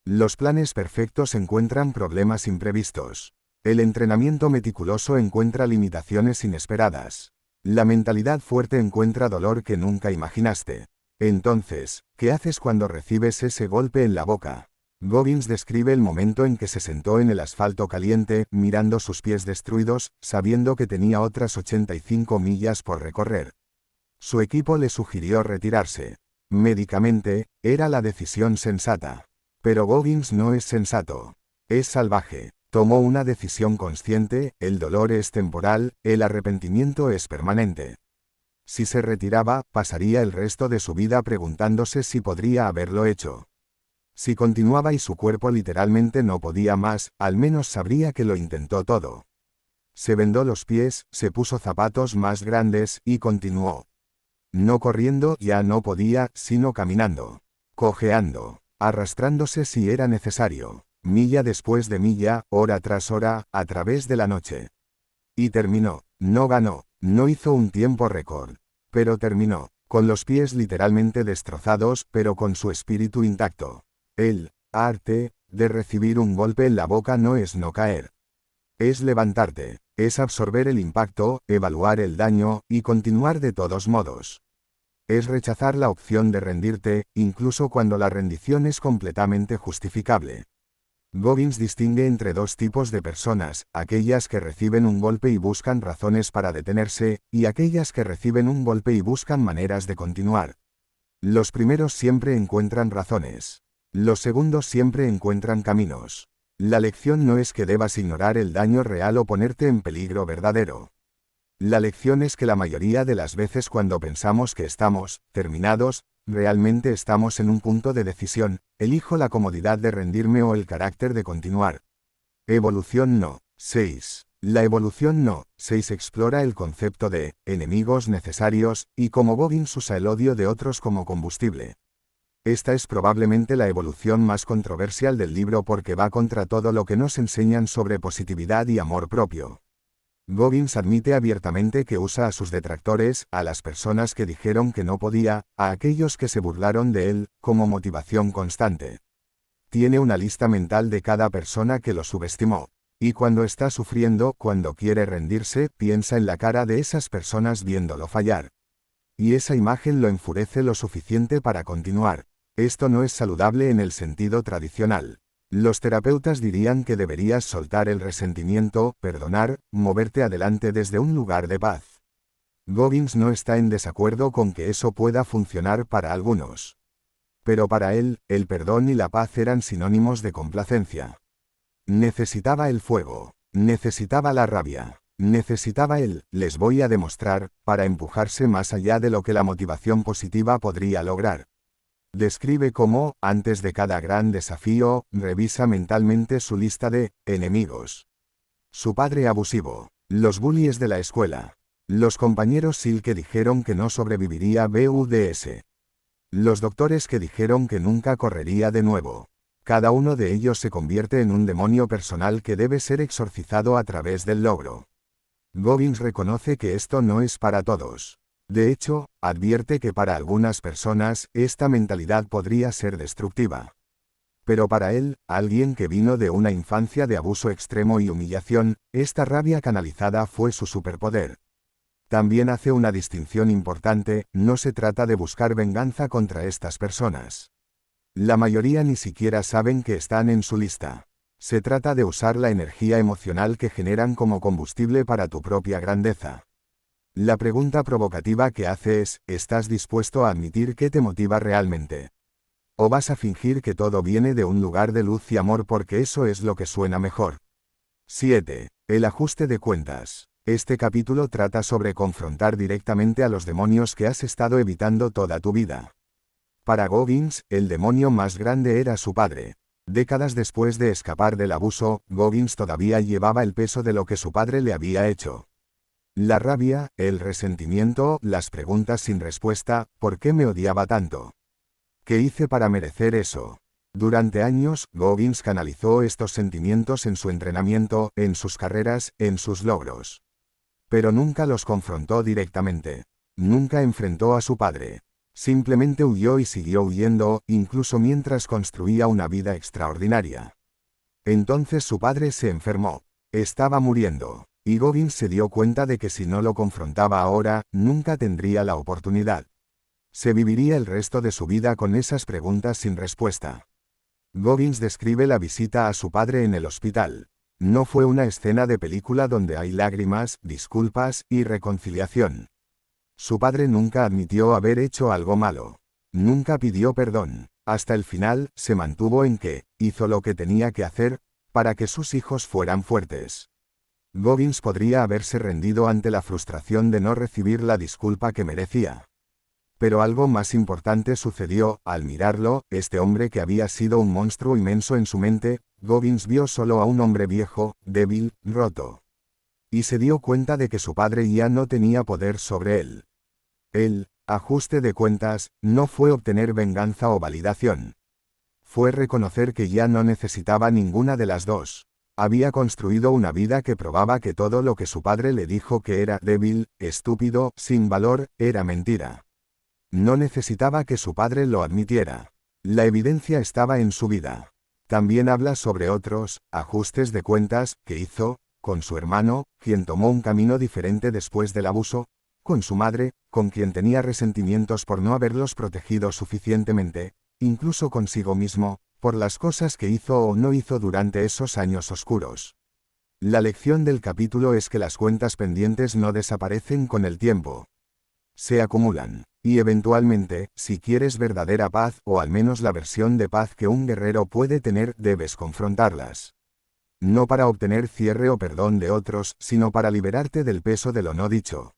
Los planes perfectos encuentran problemas imprevistos. El entrenamiento meticuloso encuentra limitaciones inesperadas. La mentalidad fuerte encuentra dolor que nunca imaginaste. Entonces, ¿qué haces cuando recibes ese golpe en la boca? Goggins describe el momento en que se sentó en el asfalto caliente, mirando sus pies destruidos, sabiendo que tenía otras 85 millas por recorrer. Su equipo le sugirió retirarse. Médicamente, era la decisión sensata. Pero Goggins no es sensato. Es salvaje. Tomó una decisión consciente: el dolor es temporal, el arrepentimiento es permanente. Si se retiraba, pasaría el resto de su vida preguntándose si podría haberlo hecho. Si continuaba y su cuerpo literalmente no podía más, al menos sabría que lo intentó todo. Se vendó los pies, se puso zapatos más grandes, y continuó. No corriendo, ya no podía, sino caminando. Cojeando. Arrastrándose si era necesario. Milla después de milla, hora tras hora, a través de la noche. Y terminó. No ganó, no hizo un tiempo récord. Pero terminó, con los pies literalmente destrozados, pero con su espíritu intacto. El arte de recibir un golpe en la boca no es no caer. Es levantarte, es absorber el impacto, evaluar el daño, y continuar de todos modos. Es rechazar la opción de rendirte, incluso cuando la rendición es completamente justificable. Goggins distingue entre dos tipos de personas, aquellas que reciben un golpe y buscan razones para detenerse, y aquellas que reciben un golpe y buscan maneras de continuar. Los primeros siempre encuentran razones. Los segundos siempre encuentran caminos. La lección no es que debas ignorar el daño real o ponerte en peligro verdadero. La lección es que la mayoría de las veces cuando pensamos que estamos terminados, realmente estamos en un punto de decisión, elijo la comodidad de rendirme o el carácter de continuar. Evolución no. 6. La evolución no. 6 explora el concepto de enemigos necesarios, y cómo Goggins usa el odio de otros como combustible. Esta es probablemente la evolución más controversial del libro porque va contra todo lo que nos enseñan sobre positividad y amor propio. Goggins admite abiertamente que usa a sus detractores, a las personas que dijeron que no podía, a aquellos que se burlaron de él, como motivación constante. Tiene una lista mental de cada persona que lo subestimó. Y cuando está sufriendo, cuando quiere rendirse, piensa en la cara de esas personas viéndolo fallar. Y esa imagen lo enfurece lo suficiente para continuar. Esto no es saludable en el sentido tradicional. Los terapeutas dirían que deberías soltar el resentimiento, perdonar, moverte adelante desde un lugar de paz. Goggins no está en desacuerdo con que eso pueda funcionar para algunos. Pero para él, el perdón y la paz eran sinónimos de complacencia. Necesitaba el fuego, necesitaba la rabia, necesitaba el "les voy a demostrar", para empujarse más allá de lo que la motivación positiva podría lograr. Describe cómo, antes de cada gran desafío, revisa mentalmente su lista de enemigos. Su padre abusivo, los bullies de la escuela, los compañeros SEAL que dijeron que no sobreviviría BUDS, los doctores que dijeron que nunca correría de nuevo. Cada uno de ellos se convierte en un demonio personal que debe ser exorcizado a través del logro. Goggins reconoce que esto no es para todos. De hecho, advierte que para algunas personas, esta mentalidad podría ser destructiva. Pero para él, alguien que vino de una infancia de abuso extremo y humillación, esta rabia canalizada fue su superpoder. También hace una distinción importante, no se trata de buscar venganza contra estas personas. La mayoría ni siquiera saben que están en su lista. Se trata de usar la energía emocional que generan como combustible para tu propia grandeza. La pregunta provocativa que hace es, ¿estás dispuesto a admitir qué te motiva realmente? ¿O vas a fingir que todo viene de un lugar de luz y amor porque eso es lo que suena mejor? 7. El ajuste de cuentas. Este capítulo trata sobre confrontar directamente a los demonios que has estado evitando toda tu vida. Para Goggins, el demonio más grande era su padre. Décadas después de escapar del abuso, Goggins todavía llevaba el peso de lo que su padre le había hecho. La rabia, el resentimiento, las preguntas sin respuesta, ¿por qué me odiaba tanto? ¿Qué hice para merecer eso? Durante años, Goggins canalizó estos sentimientos en su entrenamiento, en sus carreras, en sus logros. Pero nunca los confrontó directamente. Nunca enfrentó a su padre. Simplemente huyó y siguió huyendo, incluso mientras construía una vida extraordinaria. Entonces su padre se enfermó. Estaba muriendo. Y Goggins se dio cuenta de que si no lo confrontaba ahora, nunca tendría la oportunidad. Se viviría el resto de su vida con esas preguntas sin respuesta. Goggins describe la visita a su padre en el hospital. No fue una escena de película donde hay lágrimas, disculpas y reconciliación. Su padre nunca admitió haber hecho algo malo. Nunca pidió perdón. Hasta el final, se mantuvo en que hizo lo que tenía que hacer para que sus hijos fueran fuertes. Goggins podría haberse rendido ante la frustración de no recibir la disculpa que merecía. Pero algo más importante sucedió, al mirarlo, este hombre que había sido un monstruo inmenso en su mente, Goggins vio solo a un hombre viejo, débil, roto. Y se dio cuenta de que su padre ya no tenía poder sobre él. El ajuste de cuentas no fue obtener venganza o validación. Fue reconocer que ya no necesitaba ninguna de las dos. Había construido una vida que probaba que todo lo que su padre le dijo que era débil, estúpido, sin valor, era mentira. No necesitaba que su padre lo admitiera. La evidencia estaba en su vida. También habla sobre otros ajustes de cuentas que hizo, con su hermano, quien tomó un camino diferente después del abuso, con su madre, con quien tenía resentimientos por no haberlos protegido suficientemente, incluso consigo mismo, por las cosas que hizo o no hizo durante esos años oscuros. La lección del capítulo es que las cuentas pendientes no desaparecen con el tiempo. Se acumulan. Y eventualmente, si quieres verdadera paz o al menos la versión de paz que un guerrero puede tener, debes confrontarlas. No para obtener cierre o perdón de otros, sino para liberarte del peso de lo no dicho.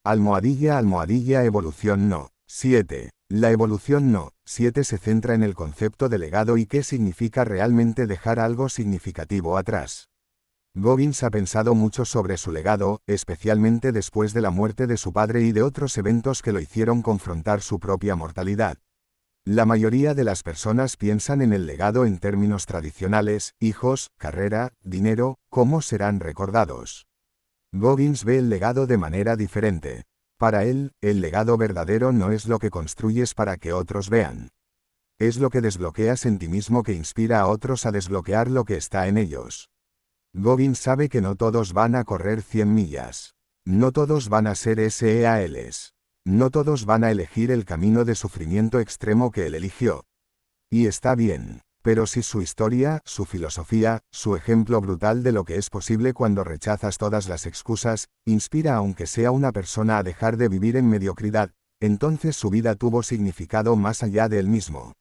Almohadilla evolución no. 7. La evolución no. 7 se centra en el concepto de legado y qué significa realmente dejar algo significativo atrás. Goggins ha pensado mucho sobre su legado, especialmente después de la muerte de su padre y de otros eventos que lo hicieron confrontar su propia mortalidad. La mayoría de las personas piensan en el legado en términos tradicionales: hijos, carrera, dinero, cómo serán recordados. Goggins ve el legado de manera diferente. Para él, el legado verdadero no es lo que construyes para que otros vean. Es lo que desbloqueas en ti mismo que inspira a otros a desbloquear lo que está en ellos. Goggins sabe que no todos van a correr 100 millas. No todos van a ser SEALs. No todos van a elegir el camino de sufrimiento extremo que él eligió. Y está bien. Pero si su historia, su filosofía, su ejemplo brutal de lo que es posible cuando rechazas todas las excusas, inspira aunque sea una persona a dejar de vivir en mediocridad, entonces su vida tuvo significado más allá de él mismo.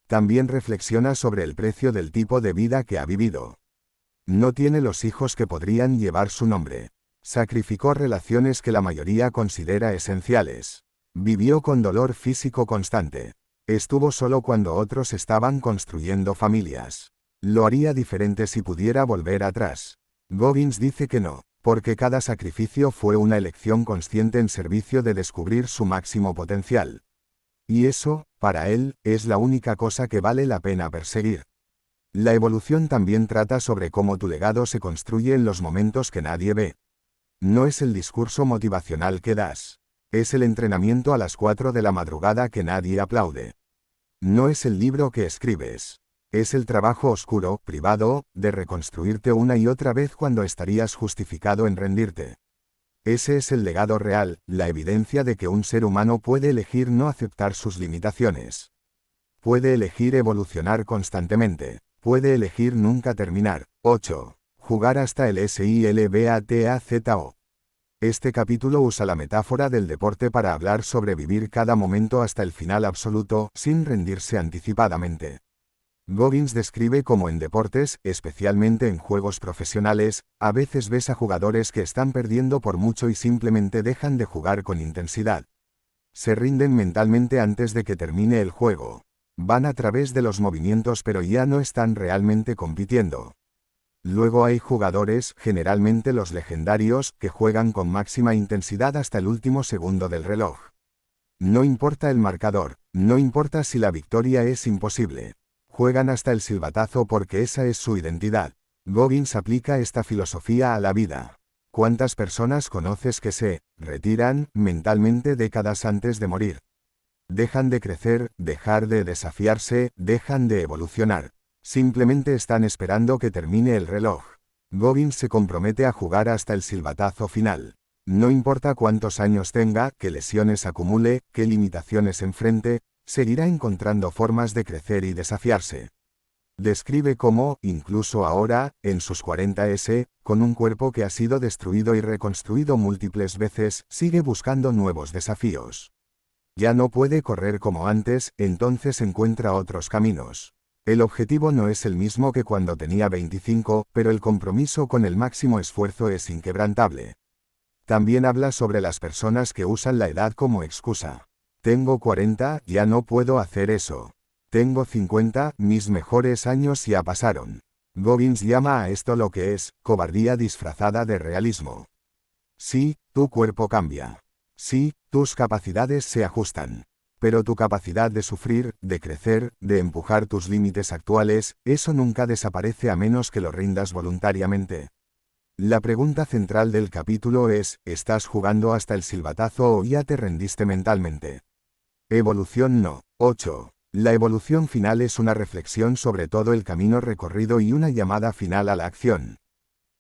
También reflexiona sobre el precio del tipo de vida que ha vivido. No tiene los hijos que podrían llevar su nombre. Sacrificó relaciones que la mayoría considera esenciales. Vivió con dolor físico constante. Estuvo solo cuando otros estaban construyendo familias. Lo haría diferente si pudiera volver atrás. Goggins dice que no, porque cada sacrificio fue una elección consciente en servicio de descubrir su máximo potencial. Y eso, para él, es la única cosa que vale la pena perseguir. La evolución también trata sobre cómo tu legado se construye en los momentos que nadie ve. No es el discurso motivacional que das. Es el entrenamiento a las 4 de la madrugada que nadie aplaude. No es el libro que escribes. Es el trabajo oscuro, privado, de reconstruirte una y otra vez cuando estarías justificado en rendirte. Ese es el legado real, la evidencia de que un ser humano puede elegir no aceptar sus limitaciones. Puede elegir evolucionar constantemente. Puede elegir nunca terminar. 8. Jugar hasta el SILBATAZO. Este capítulo usa la metáfora del deporte para hablar sobre vivir cada momento hasta el final absoluto, sin rendirse anticipadamente. Goggins describe cómo en deportes, especialmente en juegos profesionales, a veces ves a jugadores que están perdiendo por mucho y simplemente dejan de jugar con intensidad. Se rinden mentalmente antes de que termine el juego. Van a través de los movimientos pero ya no están realmente compitiendo. Luego hay jugadores, generalmente los legendarios, que juegan con máxima intensidad hasta el último segundo del reloj. No importa el marcador, no importa si la victoria es imposible. Juegan hasta el silbatazo porque esa es su identidad. Goggins aplica esta filosofía a la vida. ¿Cuántas personas conoces que se retiran mentalmente décadas antes de morir? Dejan de crecer, dejar de desafiarse, dejan de evolucionar. Simplemente están esperando que termine el reloj. Goggins se compromete a jugar hasta el silbatazo final. No importa cuántos años tenga, qué lesiones acumule, qué limitaciones enfrente, seguirá encontrando formas de crecer y desafiarse. Describe cómo, incluso ahora, en sus 40s, con un cuerpo que ha sido destruido y reconstruido múltiples veces, sigue buscando nuevos desafíos. Ya no puede correr como antes, entonces encuentra otros caminos. El objetivo no es el mismo que cuando tenía 25, pero el compromiso con el máximo esfuerzo es inquebrantable. También habla sobre las personas que usan la edad como excusa. Tengo 40, ya no puedo hacer eso. Tengo 50, mis mejores años ya pasaron. Goggins llama a esto lo que es cobardía disfrazada de realismo. Sí, tu cuerpo cambia. Sí, tus capacidades se ajustan. Pero tu capacidad de sufrir, de crecer, de empujar tus límites actuales, eso nunca desaparece a menos que lo rindas voluntariamente. La pregunta central del capítulo es, ¿estás jugando hasta el silbatazo o ya te rendiste mentalmente? Evolución no. 8. La evolución final es una reflexión sobre todo el camino recorrido y una llamada final a la acción.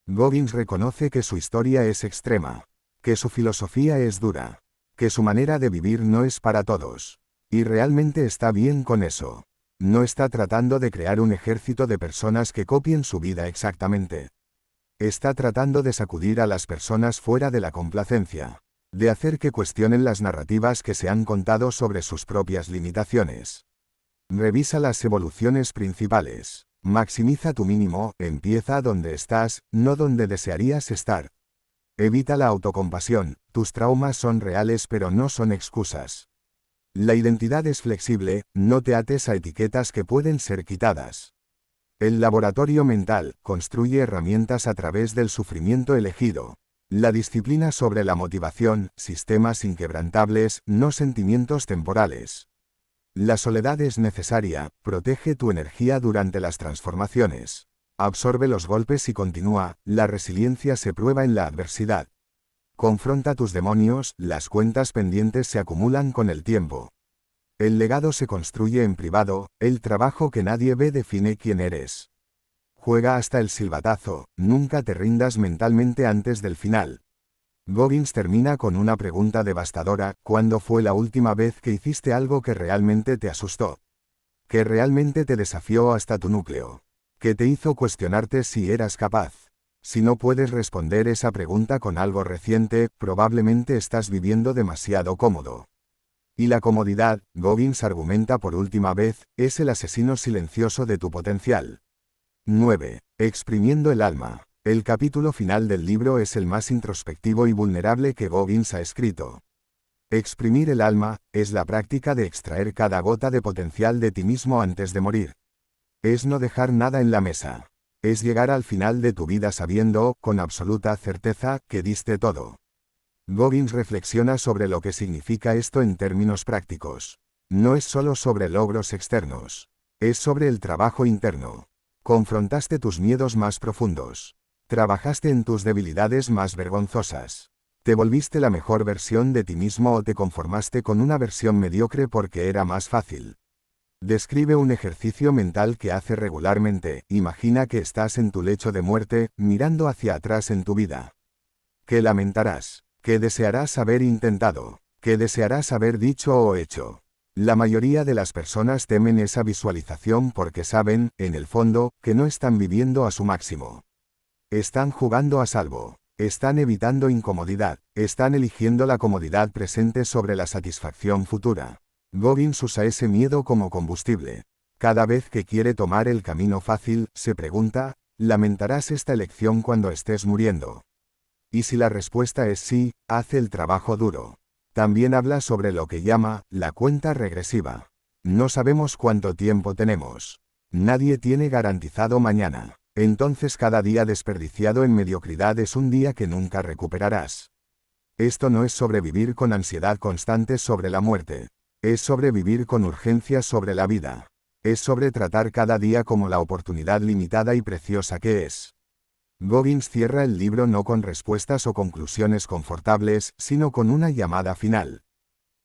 Goggins reconoce que su historia es extrema, que su filosofía es dura, que su manera de vivir no es para todos. Y realmente está bien con eso. No está tratando de crear un ejército de personas que copien su vida exactamente. Está tratando de sacudir a las personas fuera de la complacencia, de hacer que cuestionen las narrativas que se han contado sobre sus propias limitaciones. Revisa las evoluciones principales. Maximiza tu mínimo, empieza donde estás, no donde desearías estar. Evita la autocompasión, tus traumas son reales pero no son excusas. La identidad es flexible, no te ates a etiquetas que pueden ser quitadas. El laboratorio mental construye herramientas a través del sufrimiento elegido. La disciplina sobre la motivación, sistemas inquebrantables, no sentimientos temporales. La soledad es necesaria, protege tu energía durante las transformaciones. Absorbe los golpes y continúa, la resiliencia se prueba en la adversidad. Confronta tus demonios, las cuentas pendientes se acumulan con el tiempo. El legado se construye en privado, el trabajo que nadie ve define quién eres. Juega hasta el silbatazo, nunca te rindas mentalmente antes del final. Goggins termina con una pregunta devastadora: ¿cuándo fue la última vez que hiciste algo que realmente te asustó? Que realmente te desafió hasta tu núcleo. Que te hizo cuestionarte si eras capaz. Si no puedes responder esa pregunta con algo reciente, probablemente estás viviendo demasiado cómodo. Y la comodidad, Goggins argumenta por última vez, es el asesino silencioso de tu potencial. 9. Exprimiendo el alma. El capítulo final del libro es el más introspectivo y vulnerable que Goggins ha escrito. Exprimir el alma es la práctica de extraer cada gota de potencial de ti mismo antes de morir. Es no dejar nada en la mesa. Es llegar al final de tu vida sabiendo, con absoluta certeza, que diste todo. Goggins reflexiona sobre lo que significa esto en términos prácticos. No es solo sobre logros externos. Es sobre el trabajo interno. Confrontaste tus miedos más profundos. Trabajaste en tus debilidades más vergonzosas. ¿Te volviste la mejor versión de ti mismo o te conformaste con una versión mediocre porque era más fácil? Describe un ejercicio mental que hace regularmente. Imagina que estás en tu lecho de muerte, mirando hacia atrás en tu vida. ¿Qué lamentarás? ¿Qué desearás haber intentado? ¿Qué desearás haber dicho o hecho? La mayoría de las personas temen esa visualización porque saben, en el fondo, que no están viviendo a su máximo. Están jugando a salvo. Están evitando incomodidad. Están eligiendo la comodidad presente sobre la satisfacción futura. Goggins usa ese miedo como combustible. Cada vez que quiere tomar el camino fácil, se pregunta, ¿lamentarás esta elección cuando estés muriendo? Y si la respuesta es sí, hace el trabajo duro. También habla sobre lo que llama la cuenta regresiva. No sabemos cuánto tiempo tenemos. Nadie tiene garantizado mañana. Entonces cada día desperdiciado en mediocridad es un día que nunca recuperarás. Esto no es sobrevivir con ansiedad constante sobre la muerte. Es sobrevivir con urgencia sobre la vida. Es sobre tratar cada día como la oportunidad limitada y preciosa que es. Goggins cierra el libro no con respuestas o conclusiones confortables, sino con una llamada final.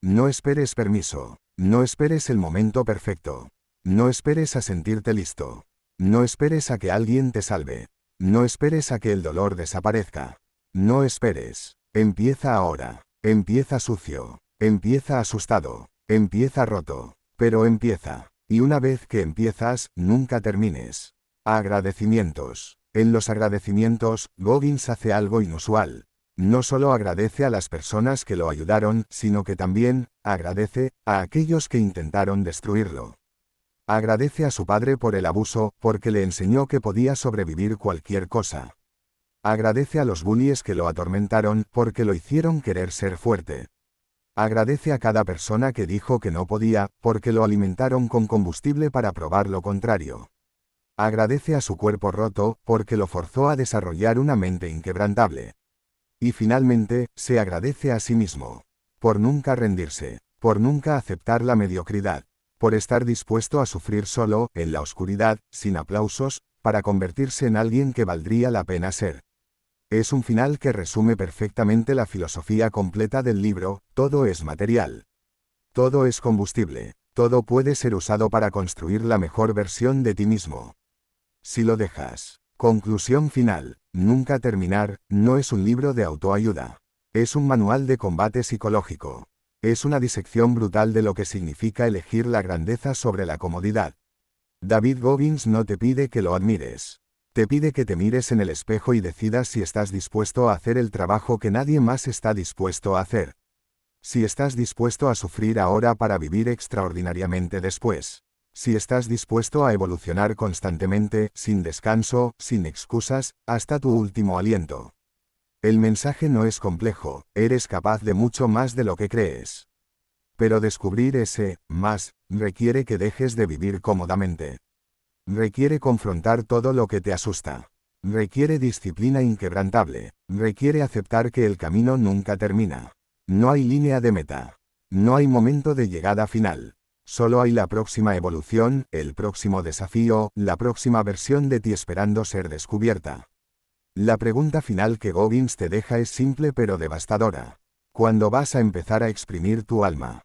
No esperes permiso. No esperes el momento perfecto. No esperes a sentirte listo. No esperes a que alguien te salve. No esperes a que el dolor desaparezca. No esperes. Empieza ahora. Empieza sucio. Empieza asustado. Empieza roto. Pero empieza. Y una vez que empiezas, nunca termines. Agradecimientos. En los agradecimientos, Goggins hace algo inusual. No solo agradece a las personas que lo ayudaron, sino que también agradece a aquellos que intentaron destruirlo. Agradece a su padre por el abuso, porque le enseñó que podía sobrevivir cualquier cosa. Agradece a los bullies que lo atormentaron, porque lo hicieron querer ser fuerte. Agradece a cada persona que dijo que no podía, porque lo alimentaron con combustible para probar lo contrario. Agradece a su cuerpo roto, porque lo forzó a desarrollar una mente inquebrantable. Y finalmente, se agradece a sí mismo. Por nunca rendirse. Por nunca aceptar la mediocridad. Por estar dispuesto a sufrir solo, en la oscuridad, sin aplausos, para convertirse en alguien que valdría la pena ser. Es un final que resume perfectamente la filosofía completa del libro: todo es material. Todo es combustible. Todo puede ser usado para construir la mejor versión de ti mismo. Si lo dejas. Conclusión final. Nunca terminar, no es un libro de autoayuda. Es un manual de combate psicológico. Es una disección brutal de lo que significa elegir la grandeza sobre la comodidad. David Goggins no te pide que lo admires. Te pide que te mires en el espejo y decidas si estás dispuesto a hacer el trabajo que nadie más está dispuesto a hacer. Si estás dispuesto a sufrir ahora para vivir extraordinariamente después. Si estás dispuesto a evolucionar constantemente, sin descanso, sin excusas, hasta tu último aliento. El mensaje no es complejo, eres capaz de mucho más de lo que crees. Pero descubrir ese más requiere que dejes de vivir cómodamente. Requiere confrontar todo lo que te asusta. Requiere disciplina inquebrantable. Requiere aceptar que el camino nunca termina. No hay línea de meta. No hay momento de llegada final. Solo hay la próxima evolución, el próximo desafío, la próxima versión de ti esperando ser descubierta. La pregunta final que Goggins te deja es simple pero devastadora. ¿Cuándo vas a empezar a exprimir tu alma?